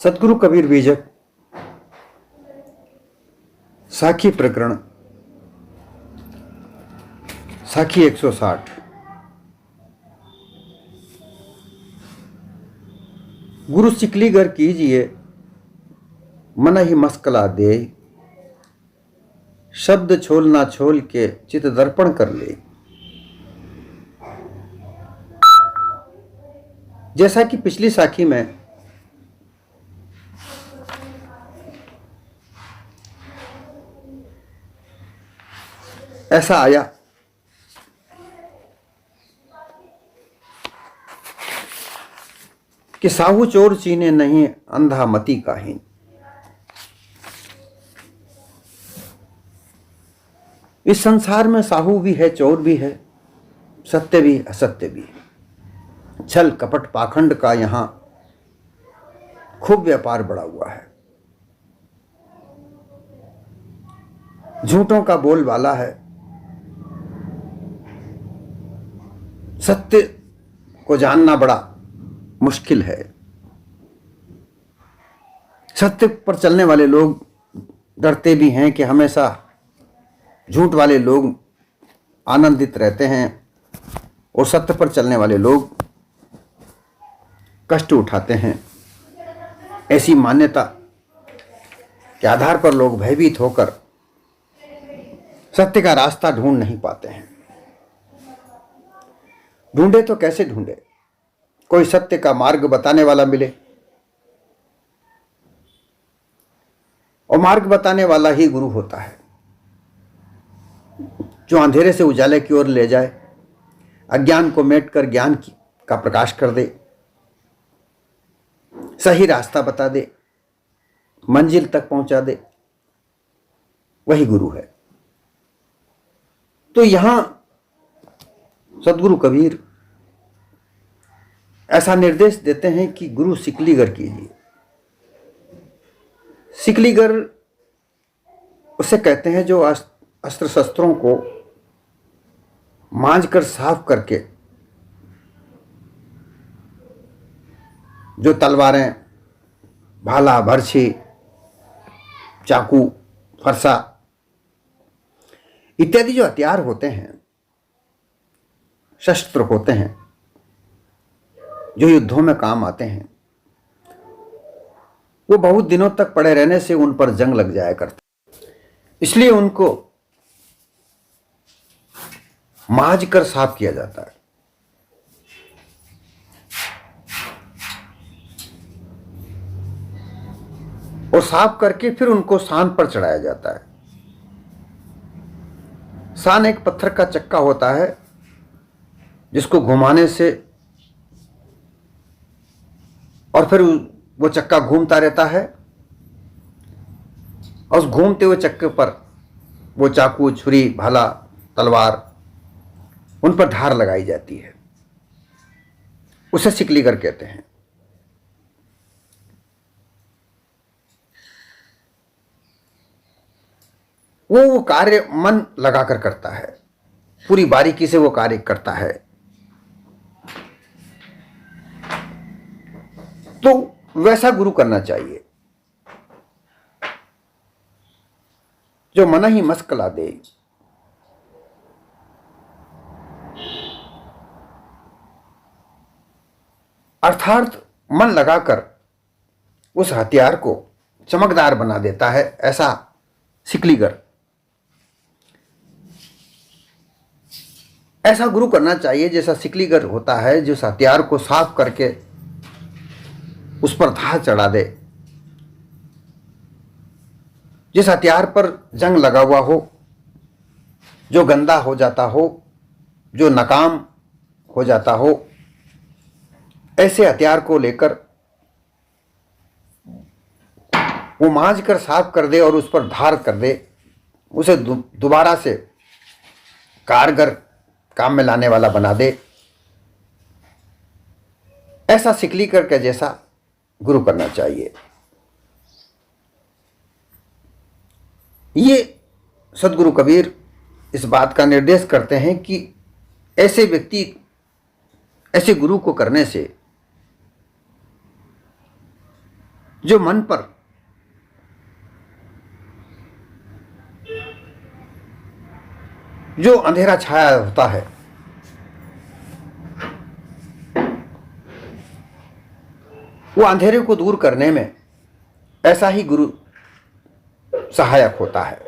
सदगुरु कबीर बीजक साखी प्रकरण साखी 160। गुरु सिकलीगर कीजिए मन ही मस्कला दे, शब्द छोल ना छोल के चित दर्पण कर ले। जैसा कि पिछली साखी में ऐसा आया कि साहू चोर चीने नहीं अंधा मती काहीन। इस संसार में साहू भी है, चोर भी है, सत्य भी असत्य भी है। छल कपट पाखंड का यहां खूब व्यापार बढ़ा हुआ है। झूठों का बोलबाला है। सत्य को जानना बड़ा मुश्किल है। सत्य पर चलने वाले लोग डरते भी हैं कि हमेशा झूठ वाले लोग आनंदित रहते हैं और सत्य पर चलने वाले लोग कष्ट उठाते हैं। ऐसी मान्यता के आधार पर लोग भयभीत होकर सत्य का रास्ता ढूंढ नहीं पाते हैं। ढूंढे तो कैसे ढूंढे? कोई सत्य का मार्ग बताने वाला मिले, और मार्ग बताने वाला ही गुरु होता है, जो अंधेरे से उजाले की ओर ले जाए, अज्ञान को मेट कर ज्ञान का प्रकाश कर दे, सही रास्ता बता दे, मंजिल तक पहुंचा दे, वही गुरु है। तो यहां सदगुरु कबीर ऐसा निर्देश देते हैं कि गुरु सिकलीगर कीजिए। सिकलीगर उसे कहते हैं जो अस्त्र शस्त्रों को मांझ कर साफ करके, जो तलवारें, भाला, बर्छी, चाकू, फरसा इत्यादि जो हथियार होते हैं, शस्त्र होते हैं, जो युद्धों में काम आते हैं, वो बहुत दिनों तक पड़े रहने से उन पर जंग लग जाया करता। इसलिए उनको मांझ कर साफ किया जाता है। और साफ करके फिर उनको सान पर चढ़ाया जाता है। सान एक पत्थर का चक्का होता है जिसको घुमाने से और फिर वो चक्का घूमता रहता है, और उस घूमते हुए चक्के पर वो चाकू, छुरी, भाला, तलवार, उन पर धार लगाई जाती है। उसे सिकलीगर कहते हैं। वो कार्य मन लगाकर करता है, पूरी बारीकी से वो कार्य करता है। तो वैसा गुरु करना चाहिए जो मन ही मस्कला दे। अर्थात मन लगाकर उस हथियार को चमकदार बना देता है, ऐसा सिकलीगर। ऐसा गुरु करना चाहिए जैसा सिकलीगर होता है, जो हथियार को साफ करके उस पर धार चढ़ा दे। जिस हथियार पर जंग लगा हुआ हो, जो गंदा हो जाता हो, जो नाकाम हो जाता हो, ऐसे हथियार को लेकर वो मांझ कर साफ कर दे और उस पर धार कर दे, उसे दोबारा से कारगर काम में लाने वाला बना दे। ऐसा सिकलीगर के जैसा गुरु करना चाहिए। ये सदगुरु कबीर इस बात का निर्देश करते हैं कि ऐसे व्यक्ति, ऐसे गुरु को करने से जो मन पर जो अंधेरा छाया होता है, वो अंधेरे को दूर करने में ऐसा ही गुरु सहायक होता है।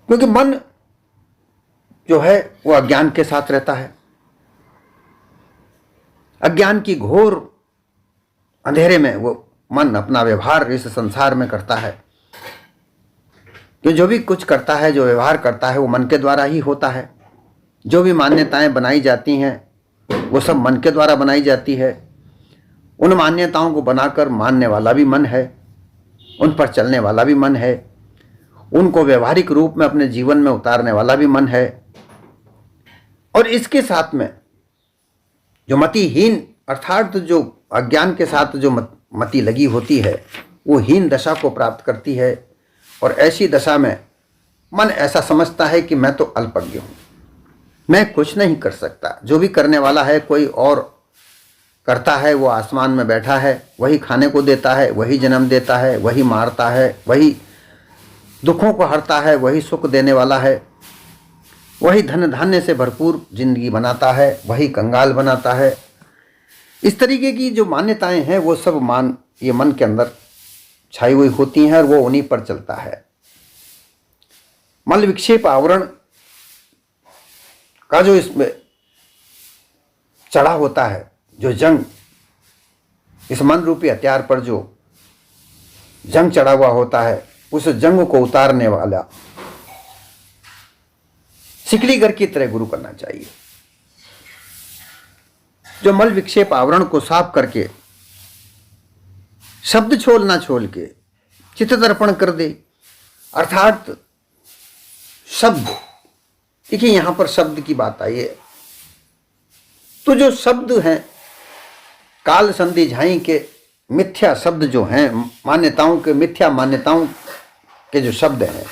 क्योंकि मन जो है वो अज्ञान के साथ रहता है, अज्ञान की घोर अंधेरे में वो मन अपना व्यवहार इस संसार में करता है। कि जो भी कुछ करता है, जो व्यवहार करता है, वो मन के द्वारा ही होता है। जो भी मान्यताएं बनाई जाती हैं वो सब मन के द्वारा बनाई जाती है। उन मान्यताओं को बनाकर मानने वाला भी मन है, उन पर चलने वाला भी मन है, उनको व्यवहारिक रूप में अपने जीवन में उतारने वाला भी मन है। और इसके साथ में जो मतिहीन अर्थात जो अज्ञान के साथ जो मति लगी होती है, वो हीन दशा को प्राप्त करती है। और ऐसी दशा में मन ऐसा समझता है कि मैं तो अल्पज्ञ हूँ, मैं कुछ नहीं कर सकता। जो भी करने वाला है कोई और करता है, वो आसमान में बैठा है, वही खाने को देता है, वही जन्म देता है, वही मारता है, वही दुखों को हरता है, वही सुख देने वाला है, वही धन धान्य से भरपूर जिंदगी बनाता है, वही कंगाल बनाता है। इस तरीके की जो मान्यताएं हैं वो सब ये मन के अंदर छाई हुई होती हैं और वो उन्हीं पर चलता है। मल विक्षेप आवरण का जो इसमें चढ़ा होता है, जो जंग, इस मन रूपी हथियार पर जो जंग चढ़ा हुआ होता है, उस जंग को उतारने वाला सिकलीगर की तरह गुरु करना चाहिए, जो मल विक्षेप आवरण को साफ करके शब्द छोल ना छोल के चित्त दर्पण कर दे। अर्थात शब्द, देखिए यहां पर शब्द की बात आई है, तो जो शब्द हैं काल संधि झाई के मिथ्या शब्द जो हैं, मान्यताओं के मिथ्या मान्यताओं के जो शब्द हैं,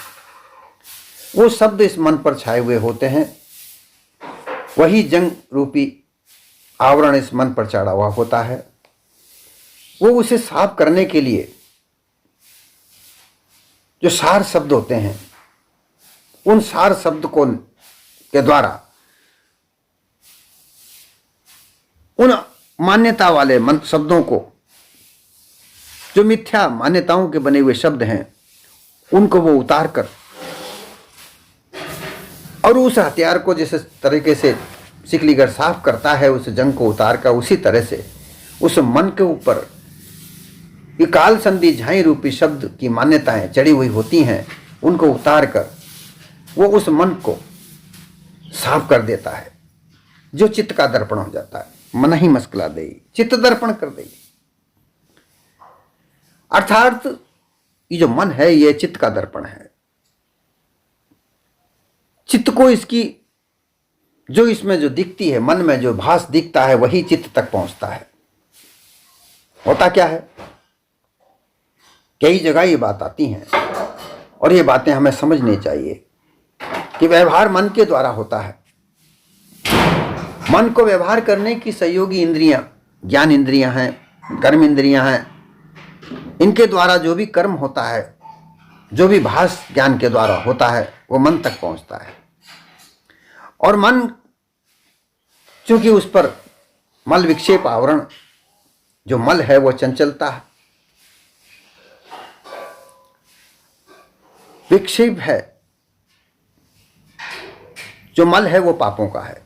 वो शब्द इस मन पर छाए हुए होते हैं। वही जंग रूपी आवरण इस मन पर चढ़ा हुआ होता है। वो उसे साफ करने के लिए जो सार शब्द होते हैं, उन सार शब्द को के द्वारा उन मान्यता वाले शब्दों को, जो मिथ्या मान्यताओं के बने हुए शब्द हैं, उनको वो उतार कर और उस हथियार को जिस तरीके से सिकलीगर साफ करता है, उस जंग को उतार कर, उसी तरह से उस मन के ऊपर ये काल संधि झाई रूपी शब्द की मान्यताएं चढ़ी हुई होती हैं, उनको उतार कर वो उस मन को साफ कर देता है, जो चित्त का दर्पण हो जाता है। मन ही मस्कला दे, चित्त दर्पण कर दे। अर्थात ये जो मन है ये चित्त का दर्पण है। चित्त को इसकी जो इसमें जो दिखती है, मन में जो भास दिखता है, वही चित्त तक पहुंचता है। होता क्या है, कई जगह ये बात आती हैं और ये बातें हमें समझनी चाहिए कि व्यवहार मन के द्वारा होता है। मन को व्यवहार करने की सहयोगी इंद्रियां, ज्ञान इंद्रियां हैं, कर्म इंद्रियां हैं, इनके द्वारा जो भी कर्म होता है, जो भी भास ज्ञान के द्वारा होता है, वो मन तक पहुंचता है। और मन चूंकि उस पर मल विक्षेप आवरण जो मल है वो चंचलता है, विक्षेप है जो मल है वो पापों का है।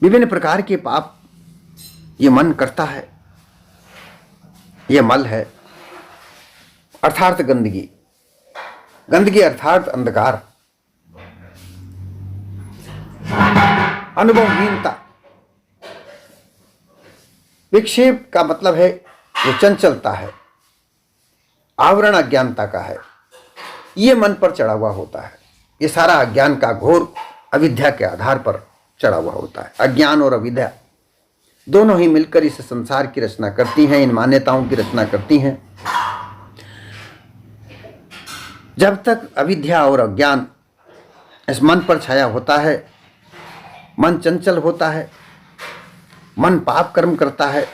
विभिन्न प्रकार के पाप ये मन करता है, ये मल है। अर्थात गंदगी, गंदगी अर्थात अंधकार, अनुभवहीनता। विक्षेप का मतलब है जो चंचलता है, आवरण अज्ञानता का है, ये मन पर चढ़ा हुआ होता है। ये सारा अज्ञान का घोर अविद्या के आधार पर चढ़ा हुआ होता है। अज्ञान और अविद्या दोनों ही मिलकर इस संसार की रचना करती हैं, इन मान्यताओं की रचना करती हैं। जब तक अविद्या और अज्ञान इस मन पर छाया होता है। मन चंचल होता है, मन पाप कर्म करता है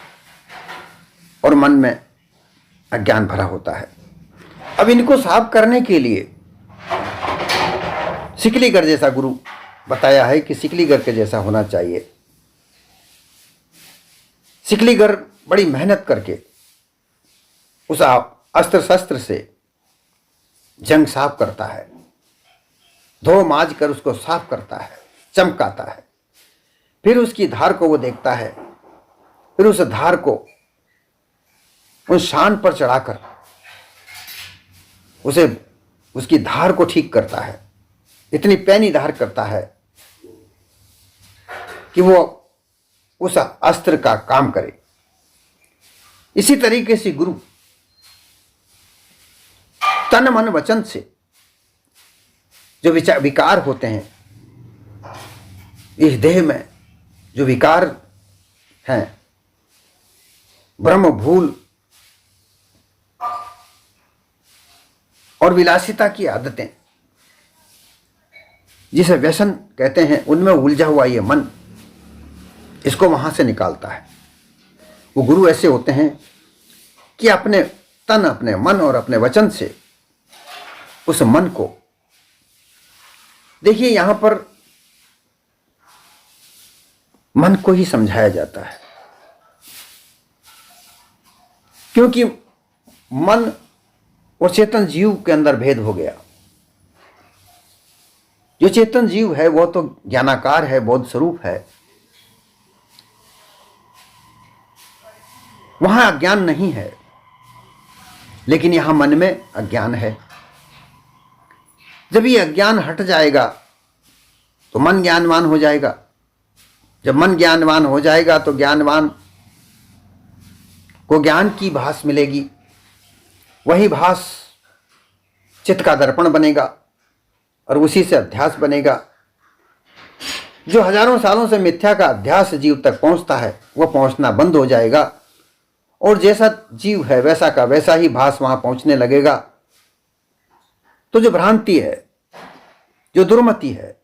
और मन में अज्ञान भरा होता है। अब इनको साफ करने के लिए सिकलीगर जैसा गुरु बताया है कि सिकलीगर के जैसा होना चाहिए। सिकलीगर बड़ी मेहनत करके उस अस्त्र शस्त्र से जंग साफ करता है, धो माज कर उसको साफ करता है, चमकाता है। फिर उसकी धार को वो देखता है, फिर उस धार को उस शान पर चढ़ाकर उसे उसकी धार को ठीक करता है, इतनी पैनी धार करता है कि वो उस अस्त्र का काम करे। इसी तरीके से गुरु तन मन वचन से जो विकार होते हैं, इस देह में जो विकार हैं, ब्रह्म भूल और विलासिता की आदतें, जिसे व्यसन कहते हैं, उनमें उलझा हुआ ये मन, इसको वहां से निकालता है। वो गुरु ऐसे होते हैं कि अपने तन, अपने मन और अपने वचन से उस मन को, देखिए यहां पर मन को ही समझाया जाता है, क्योंकि मन और चेतन जीव के अंदर भेद हो गया। जो चेतन जीव है वो तो ज्ञानाकार है, बोध स्वरूप है, वहां अज्ञान नहीं है, लेकिन यहां मन में अज्ञान है। जब ये अज्ञान हट जाएगा तो मन ज्ञानवान हो जाएगा। जब मन ज्ञानवान हो जाएगा तो ज्ञानवान को ज्ञान की भास मिलेगी, वही भास चित्त का दर्पण बनेगा और उसी से अध्यास बनेगा। जो हजारों सालों से मिथ्या का अध्यास जीव तक पहुंचता है, वह पहुंचना बंद हो जाएगा और जैसा जीव है वैसा का वैसा ही भास वहां पहुंचने लगेगा। तो जो भ्रांति है, जो दुर्मति है,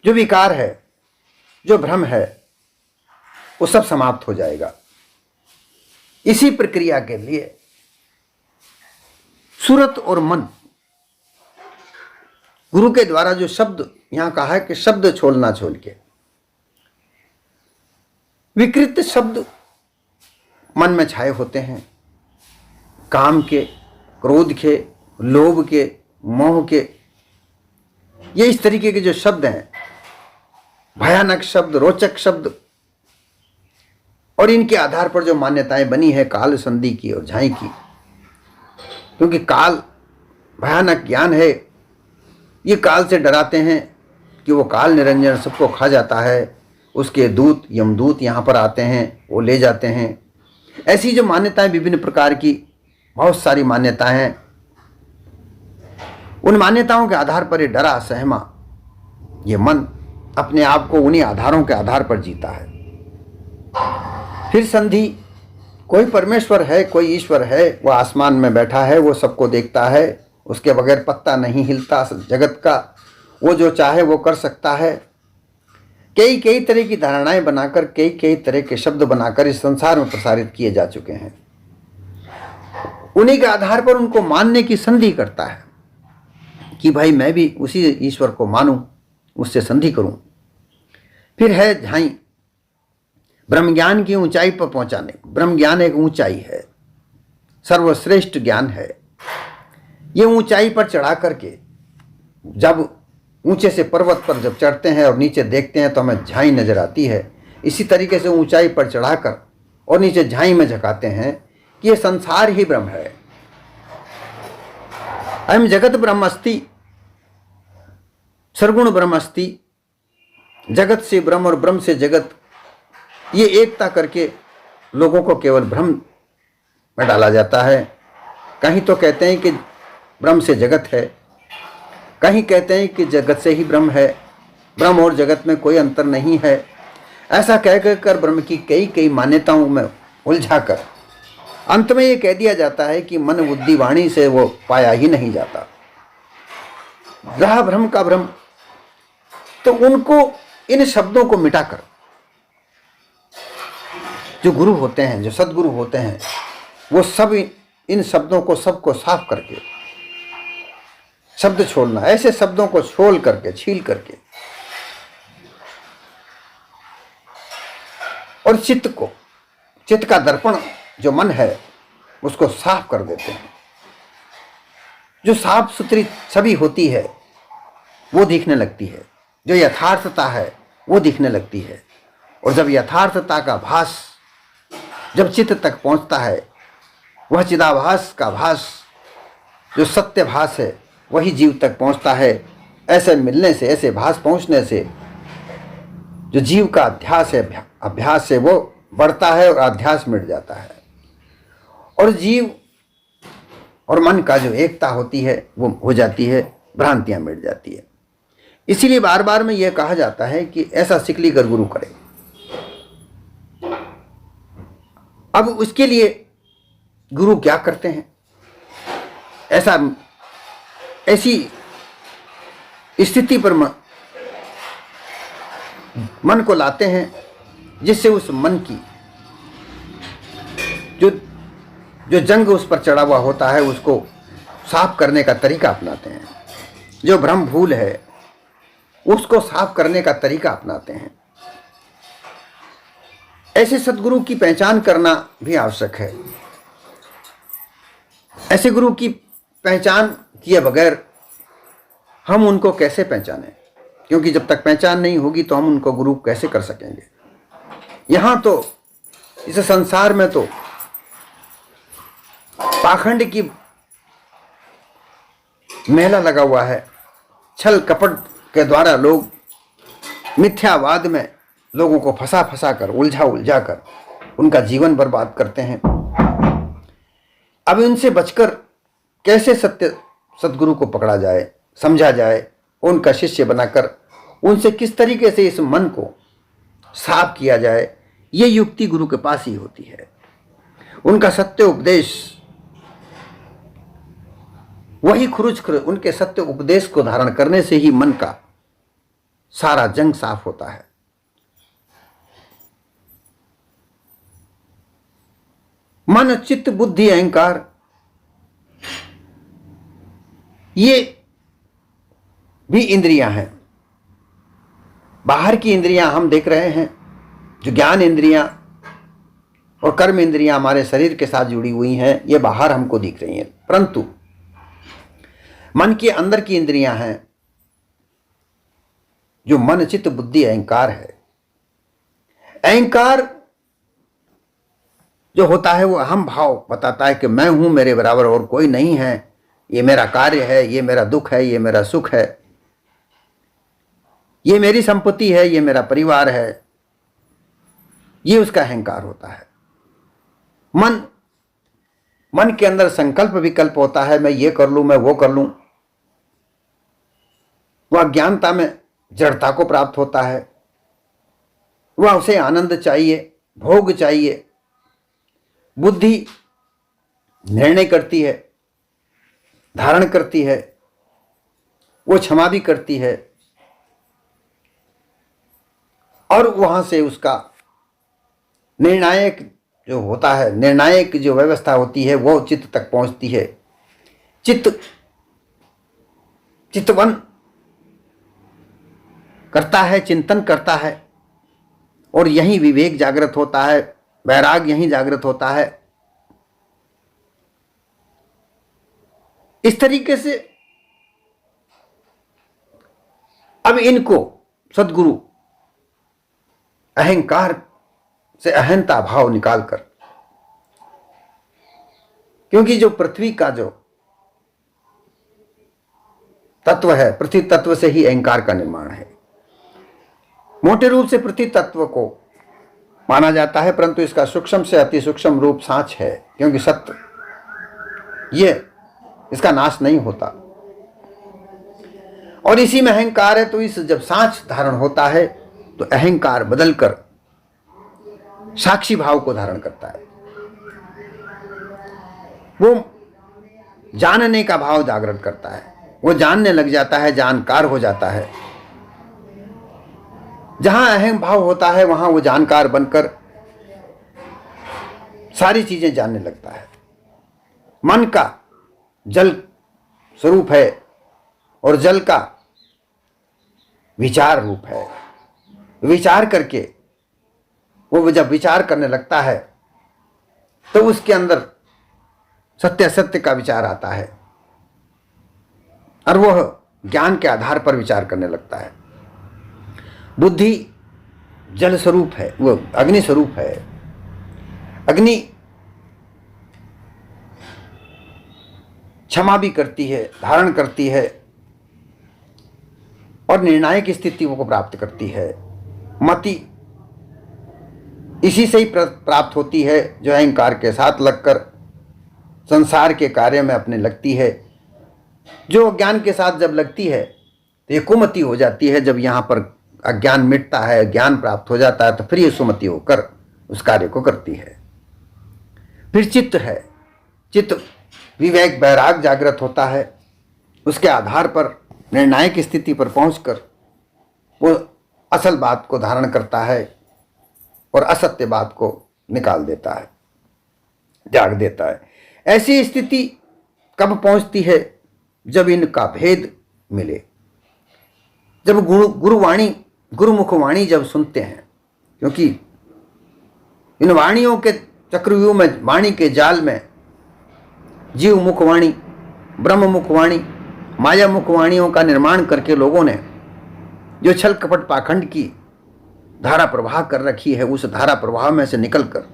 जो विकार है, जो भ्रम है, वो सब समाप्त हो जाएगा। इसी प्रक्रिया के लिए सूरत और मन, गुरु के द्वारा जो शब्द यहां कहा है कि शब्द छोड़ना छोड़ के, विकृत शब्द मन में छाए होते हैं, काम के, क्रोध के, लोभ के, मोह के, ये इस तरीके के जो शब्द हैं, भयानक शब्द, रोचक शब्द, और इनके आधार पर जो मान्यताएं बनी है काल संधि की और झाई की, क्योंकि काल भयानक ज्ञान है। ये काल से डराते हैं कि वो काल निरंजन सबको खा जाता है, उसके दूत यमदूत यहाँ पर आते हैं, वो ले जाते हैं। ऐसी जो मान्यताएं, विभिन्न प्रकार की बहुत सारी मान्यताएं हैं, उन मान्यताओं के आधार पर ये डरा सहमा ये मन अपने आप को उन्हीं आधारों के आधार पर जीता है। फिर संधि, कोई परमेश्वर है, कोई ईश्वर है, वो आसमान में बैठा है, वो सबको देखता है, उसके बगैर पत्ता नहीं हिलता जगत का, वो जो चाहे वो कर सकता है। कई कई तरह की धारणाएं बनाकर, कई कई तरह के शब्द बनाकर इस संसार में प्रसारित किए जा चुके हैं। उन्हीं के आधार पर उनको मानने की संधि करता है कि भाई मैं भी उसी ईश्वर को मानूं, उससे संधि करूं। फिर है झाई, ब्रह्म ज्ञान की ऊंचाई पर पहुंचाने। ब्रह्म ज्ञान एक ऊंचाई है, सर्वश्रेष्ठ ज्ञान है। ये ऊंचाई पर चढ़ा करके, जब ऊंचे से पर्वत पर जब चढ़ते हैं और नीचे देखते हैं तो हमें झाई नजर आती है, इसी तरीके से ऊंचाई पर चढ़ाकर और नीचे झाई में झुकाते हैं कि ये संसार ही ब्रह्म है। अयम जगत ब्रह्मस्ति, सर्वगुण ब्रह्मस्ति, जगत से ब्रह्म और ब्रह्म से जगत, ये एकता करके लोगों को केवल भ्रम में डाला जाता है। कहीं तो कहते हैं कि ब्रह्म से जगत है, कहीं कहते हैं कि जगत से ही ब्रह्म है, ब्रह्म और जगत में कोई अंतर नहीं है। ऐसा कह कर ब्रह्म की कई कई मान्यताओं में उलझाकर अंत में ये कह दिया जाता है कि मन बुद्धि वाणी से वो पाया ही नहीं जाता। रहा भ्रम का भ्रम, तो उनको इन शब्दों को मिटाकर जो गुरु होते हैं, जो सदगुरु होते हैं, वो सब इन शब्दों को सबको साफ करके, शब्द छोड़ना, ऐसे शब्दों को छोल करके, छील करके, और चित्त का दर्पण जो मन है उसको साफ कर देते हैं। जो साफ सुथरी छवि होती है वो दिखने लगती है, जो यथार्थता है वो दिखने लगती है। और जब यथार्थता का भास जब चित्त तक पहुंचता है, वह चिदाभास का भास जो सत्य भास है वही जीव तक पहुंचता है। ऐसे मिलने से, ऐसे भास पहुंचने से जो जीव का अध्यास है, अभ्यास है, वो बढ़ता है और अध्यास मिट जाता है। और जीव और मन का जो एकता होती है वो हो जाती है, भ्रांतियां मिट जाती है। इसीलिए बार बार में यह कहा जाता है कि ऐसा सिकली कर गुरु करे। अब उसके लिए गुरु क्या करते हैं? ऐसी स्थिति पर मन को लाते हैं जिससे उस मन की जो जंग उस पर चढ़ा हुआ होता है उसको साफ करने का तरीका अपनाते हैं। जो भ्रम भूल है उसको साफ करने का तरीका अपनाते हैं। ऐसे सद्गुरु की पहचान करना भी आवश्यक है। ऐसे गुरु की पहचान किए बगैर हम उनको कैसे पहचानें? क्योंकि जब तक पहचान नहीं होगी तो हम उनको गुरु कैसे कर सकेंगे? यहाँ तो इस संसार में तो पाखंड की मेला लगा हुआ है। छल कपट के द्वारा लोग मिथ्यावाद में लोगों को फंसा कर, उलझा कर उनका जीवन बर्बाद करते हैं। अब इनसे बचकर कैसे सतगुरु को पकड़ा जाए, समझा जाए, उनका शिष्य बनाकर उनसे किस तरीके से इस मन को साफ किया जाए, ये युक्ति गुरु के पास ही होती है। उनका सत्य उपदेश, वही उनके सत्य उपदेश को धारण करने से ही मन का सारा जंग साफ होता है। मन, चित्त, बुद्धि, अहंकार, ये भी इंद्रियां हैं। बाहर की इंद्रियां हम देख रहे हैं, जो ज्ञान इंद्रियां और कर्म इंद्रियां हमारे शरीर के साथ जुड़ी हुई हैं, ये बाहर हमको दिख रही हैं। परंतु मन के अंदर की इंद्रियां हैं, जो मन, चित्त, बुद्धि, अहंकार है। अहंकार जो होता है वो अहम भाव बताता है कि मैं हूं, मेरे बराबर और कोई नहीं है, ये मेरा कार्य है, ये मेरा दुख है, ये मेरा सुख है, ये मेरी संपत्ति है, ये मेरा परिवार है। ये उसका अहंकार होता है। मन के अंदर संकल्प विकल्प होता है, मैं ये कर लूं, मैं वो कर लूं। वह अज्ञानता में जड़ता को प्राप्त होता है। वह उसे आनंद चाहिए, भोग चाहिए। बुद्धि निर्णय करती है, धारण करती है, वो क्षमा भी करती है, और वहां से उसका निर्णायक जो होता है, निर्णायक जो व्यवस्था होती है, वो चित्त तक पहुंचती है। चित्तवन करता है, चिंतन करता है, और यही विवेक जागृत होता है, वैराग यही जागृत होता है। इस तरीके से अब इनको सद्गुरु अहंकार से अहंता भाव निकालकर, क्योंकि जो पृथ्वी का जो तत्व है, पृथ्वी तत्व से ही अहंकार का निर्माण है। मोटे रूप से पृथ्वी तत्व को माना जाता है, परंतु इसका सूक्ष्म से अति सूक्ष्म रूप सांच है, क्योंकि सत्य ये इसका नाश नहीं होता। और इसी में अहंकार है, तो इस जब सांच धारण होता है तो अहंकार बदलकर साक्षी भाव को धारण करता है। वो जानने का भाव जागृत करता है। वो जानने लग जाता है, जानकार हो जाता है। जहां अहम भाव होता है वहां वो जानकार बनकर सारी चीजें जानने लगता है। मन का जल स्वरूप है और जल का विचार रूप है। विचार करके वो जब विचार करने लगता है तो उसके अंदर सत्य असत्य का विचार आता है और वह ज्ञान के आधार पर विचार करने लगता है। बुद्धि जल स्वरूप है, वो अग्नि स्वरूप है। अग्नि क्षमा भी करती है, धारण करती है और निर्णायक स्थितियों को प्राप्त करती है। मति इसी से ही प्राप्त होती है जो अहंकार के साथ लगकर संसार के कार्य में अपने लगती है। जो ज्ञान के साथ जब लगती है तो ये कुमति हो जाती है। जब यहाँ पर अज्ञान मिटता है, ज्ञान प्राप्त हो जाता है, तो फिर ये सुमति होकर उस कार्य को करती है। फिर चित्त है, चित्त विवेक वैराग जागृत होता है। उसके आधार पर निर्णायक स्थिति पर पहुंचकर वो असल बात को धारण करता है और असत्य बात को निकाल देता है, त्याग देता है। ऐसी स्थिति कब पहुंचती है? जब इनका भेद मिले, जब गुरुवाणी गुरुमुख वाणी जब सुनते हैं। क्योंकि इन वाणियों के चक्रव्यूह में, वाणी के जाल में जीव मुखवाणी, ब्रह्म मुखवाणी, माया मुखवाणियों का निर्माण करके लोगों ने जो छल कपट पाखंड की धारा प्रवाह कर रखी है, उस धारा प्रवाह में से निकलकर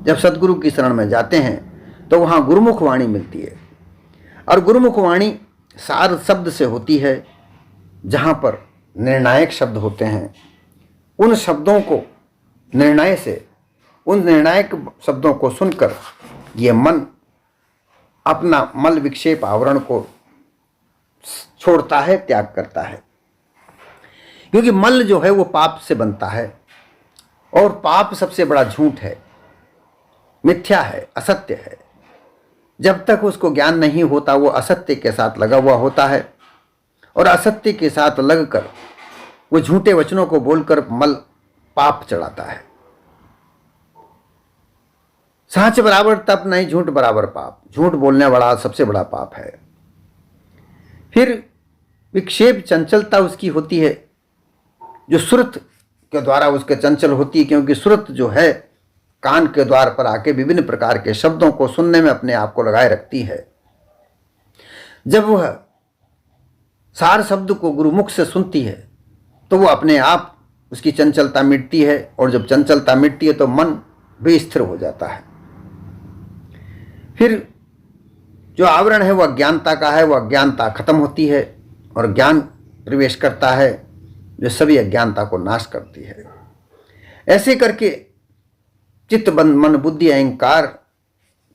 जब सदगुरु की शरण में जाते हैं तो वहाँ गुरुमुख वाणी मिलती है। और गुरुमुख वाणी सार शब्द से होती है, जहाँ पर निर्णायक शब्द होते हैं। उन शब्दों को निर्णय से, उन निर्णायक शब्दों को सुनकर ये मन अपना मल विक्षेप आवरण को छोड़ता है, त्याग करता है। क्योंकि मल जो है वो पाप से बनता है और पाप सबसे बड़ा झूठ है, मिथ्या है, असत्य है। जब तक उसको ज्ञान नहीं होता वो असत्य के साथ लगा हुआ होता है और असत्य के साथ लगकर वो झूठे वचनों को बोलकर मल पाप चढ़ाता है। सच बराबर तप नहीं, झूठ बराबर पाप। झूठ बोलने वाला सबसे बड़ा पाप है। फिर विक्षेप चंचलता उसकी होती है, जो सुरत के द्वारा उसके चंचल होती है। क्योंकि सुरत जो है कान के द्वार पर आके विभिन्न प्रकार के शब्दों को सुनने में अपने आप को लगाए रखती है। जब वह सार शब्द को गुरुमुख से सुनती है तो वो अपने आप उसकी चंचलता मिटती है, और जब चंचलता मिटती है तो मन भी स्थिर हो जाता है। फिर जो आवरण है वह अज्ञानता का है, वह अज्ञानता खत्म होती है और ज्ञान प्रवेश करता है जो सभी अज्ञानता को नाश करती है। ऐसे करके चित्त मन बुद्धि अहंकार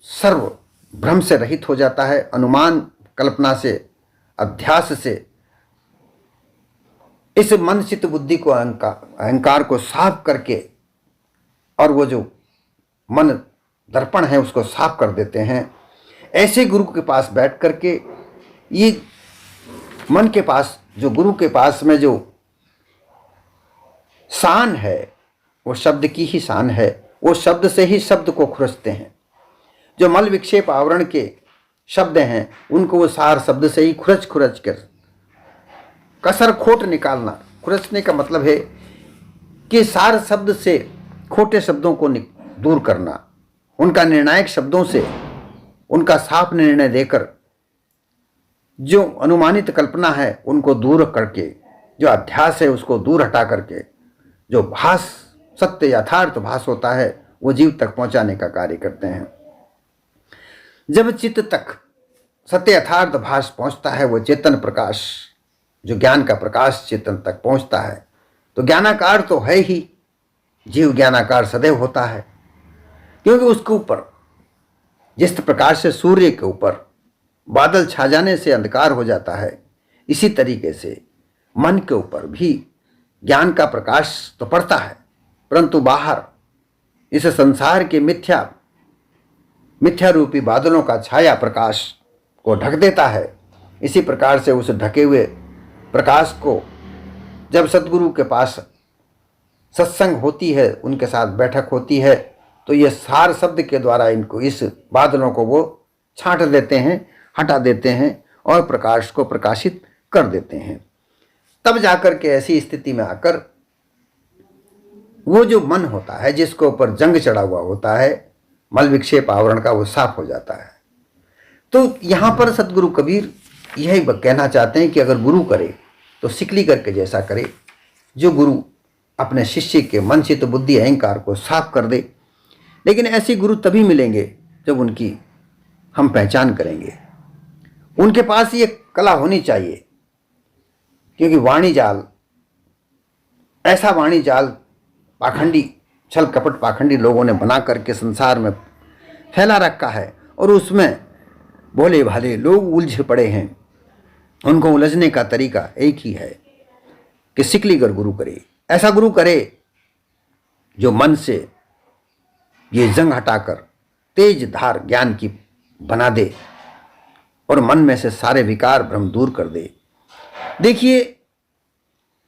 सर्व भ्रम से रहित हो जाता है। अनुमान कल्पना से, अध्यास से इस मन चित्त बुद्धि को, अहंकार को साफ करके, और वो जो मन दर्पण है उसको साफ कर देते हैं। ऐसे गुरु के पास बैठ करके ये मन के पास, जो गुरु के पास में जो शान है वो शब्द की ही शान है। वो शब्द से ही शब्द को खुरचते हैं। जो मल विक्षेप आवरण के शब्द हैं उनको वो सार शब्द से ही खुरच कर कसर खोट निकालना। खुरचने का मतलब है कि सार शब्द से खोटे शब्दों को दूर करना, उनका निर्णायक शब्दों से उनका साफ निर्णय देकर जो अनुमानित कल्पना है उनको दूर करके, जो अध्यास है उसको दूर हटा करके, जो भास सत्य यथार्थ भास होता है वो जीव तक पहुंचाने का कार्य करते हैं। जब चित्त तक सत्य यथार्थ भास पहुंचता है, वो चेतन प्रकाश, जो ज्ञान का प्रकाश चेतन तक पहुंचता है, तो ज्ञानाकार तो है ही, जीव ज्ञानाकार सदैव होता है। क्योंकि उसके ऊपर जिस प्रकार से सूर्य के ऊपर बादल छा जाने से अंधकार हो जाता है, इसी तरीके से मन के ऊपर भी ज्ञान का प्रकाश तो पड़ता है, परंतु बाहर इस संसार के मिथ्या रूपी बादलों का छाया प्रकाश को ढक देता है। इसी प्रकार से उस ढके हुए प्रकाश को जब सद्गुरु के पास सत्संग होती है, उनके साथ बैठक होती है, तो ये सार शब्द के द्वारा इनको, इस बादलों को वो छांट देते हैं, हटा देते हैं और प्रकाश को प्रकाशित कर देते हैं। तब जाकर के ऐसी स्थिति में आकर वो जो मन होता है, जिसके ऊपर जंग चढ़ा हुआ होता है, मल विक्षेप आवरण का, वो साफ हो जाता है। तो यहाँ पर सतगुरु कबीर यही कहना चाहते हैं कि अगर गुरु करे तो सिकली करके जैसा करे, जो गुरु अपने शिष्य के मन, चित्त, बुद्धि, अहंकार को साफ कर दे। लेकिन ऐसे गुरु तभी मिलेंगे जब उनकी हम पहचान करेंगे। उनके पास ये कला होनी चाहिए, क्योंकि वाणी जाल, ऐसा वाणी जाल पाखंडी, छल कपट पाखंडी लोगों ने बना करके संसार में फैला रखा है और उसमें भोले भाले लोग उलझ पड़े हैं। उनको उलझने का तरीका एक ही है कि सिकलीगर गुरु करे। ऐसा गुरु करे जो मन से ये जंग हटाकर तेज धार ज्ञान की बना दे और मन में से सारे विकार भ्रम दूर कर दे। देखिए,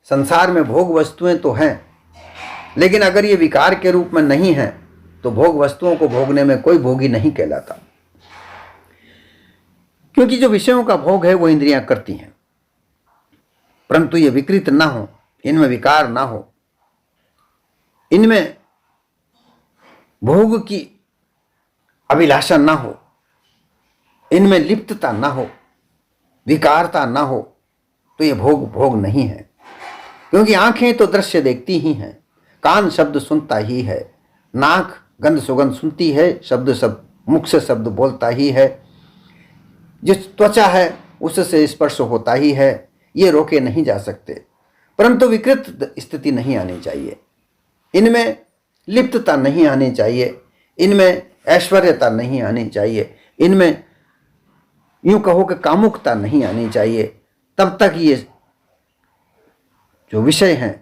संसार में भोग वस्तुएं तो हैं, लेकिन अगर ये विकार के रूप में नहीं है तो भोग वस्तुओं को भोगने में कोई भोगी नहीं कहलाता। क्योंकि जो विषयों का भोग है वो इंद्रियां करती हैं, परंतु ये विकृत ना हो, इनमें विकार ना हो, इनमें भोग की अभिलाषा ना हो, इनमें लिप्तता ना हो, विकारता ना हो, तो ये भोग नहीं है। क्योंकि आंखें तो दृश्य देखती ही हैं, कान शब्द सुनता ही है, नाक गंध सुगंध सुनती है, शब्द मुख से शब्द बोलता ही है, जो त्वचा है उससे स्पर्श होता ही है, ये रोके नहीं जा सकते। परंतु विकृत स्थिति नहीं आनी चाहिए, इनमें लिप्तता नहीं आनी चाहिए, इनमें ऐश्वर्यता नहीं आनी चाहिए, इनमें यूं कहो कि कामुकता नहीं आनी चाहिए। तब तक ये जो विषय हैं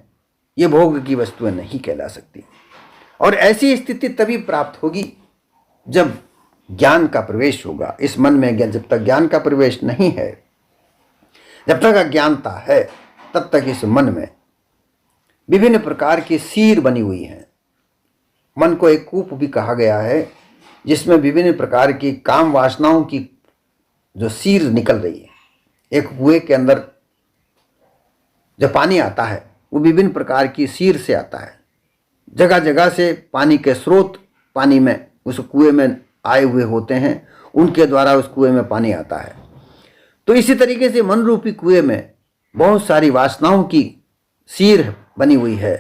ये भोग की वस्तुएं नहीं कहला सकती। और ऐसी स्थिति तभी प्राप्त होगी जब ज्ञान का प्रवेश होगा इस मन में। जब तक ज्ञान का प्रवेश नहीं है, जब तक अज्ञानता है, तब तक इस मन में विभिन्न प्रकार की सीर बनी हुई हैं। मन को एक कूप भी कहा गया है, जिसमें विभिन्न प्रकार की काम वासनाओं की जो सीर निकल रही है। एक कुएं के अंदर जब पानी आता है वो विभिन्न प्रकार की सीर से आता है। जगह जगह से पानी के स्रोत पानी में उस कुएं में आए हुए होते हैं, उनके द्वारा उस कुएं में पानी आता है। तो इसी तरीके से मन रूपी कुएं में बहुत सारी वासनाओं की सीर बनी हुई है।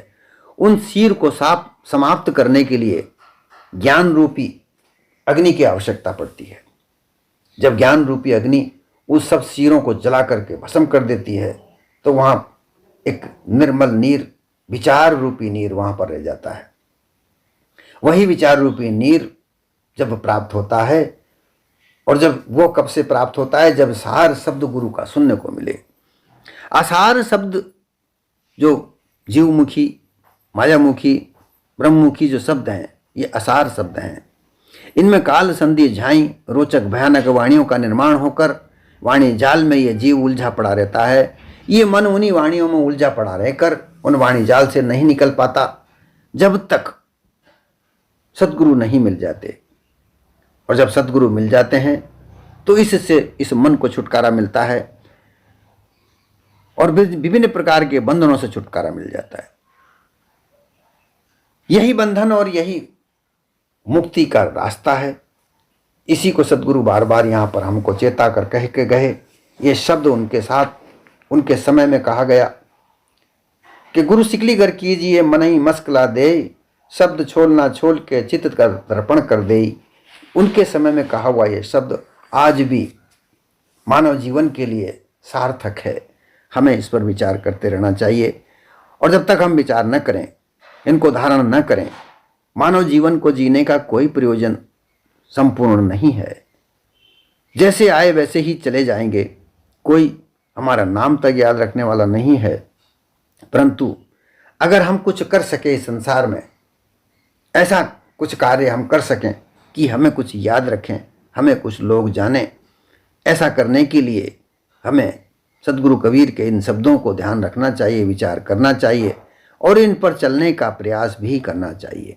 उन सीर को समाप्त करने के लिए ज्ञान रूपी अग्नि की आवश्यकता पड़ती है। जब ज्ञान रूपी अग्नि उस सब सीरों को जला करके भस्म कर देती है, तो वहाँ एक निर्मल नीर, विचार रूपी नीर वहाँ पर रह जाता है। वही विचार रूपी नीर जब प्राप्त होता है, और जब वो कब से प्राप्त होता है, जब सार शब्द गुरु का सुनने को मिले। असार शब्द जो जीवमुखी, मायामुखी, ब्रह्ममुखी जो शब्द हैं, ये असार शब्द हैं। इनमें काल संधि झाई रोचक भयानक वाणियों का निर्माण होकर वाणी जाल में ये जीव उलझा पड़ा रहता है। ये मन उन्हीं वाणियों में उलझा पड़ा रहकर उन वाणी जाल से नहीं निकल पाता जब तक सद्गुरु नहीं मिल जाते। और जब सद्गुरु मिल जाते हैं तो इससे इस मन को छुटकारा मिलता है और विभिन्न प्रकार के बंधनों से छुटकारा मिल जाता है। यही बंधन और यही मुक्ति का रास्ता है। इसी को सद्गुरु बार बार यहाँ पर हमको चेता कर कह के गए। ये शब्द उनके साथ उनके समय में कहा गया कि गुरु सिकलीगर कीजिए मनई मस्कला दे, शब्द छोलना छोल के चित्त का दर्पण कर दे। उनके समय में कहा हुआ ये शब्द आज भी मानव जीवन के लिए सार्थक है। हमें इस पर विचार करते रहना चाहिए, और जब तक हम विचार न करें, इनको धारण न करें, मानव जीवन को जीने का कोई प्रयोजन संपूर्ण नहीं है। जैसे आए वैसे ही चले जाएंगे, कोई हमारा नाम तक याद रखने वाला नहीं है। परंतु अगर हम कुछ कर सके इस संसार में, ऐसा कुछ कार्य हम कर सकें कि हमें कुछ याद रखें, हमें कुछ लोग जानें, ऐसा करने के लिए हमें सदगुरु कबीर के इन शब्दों को ध्यान रखना चाहिए, विचार करना चाहिए और इन पर चलने का प्रयास भी करना चाहिए।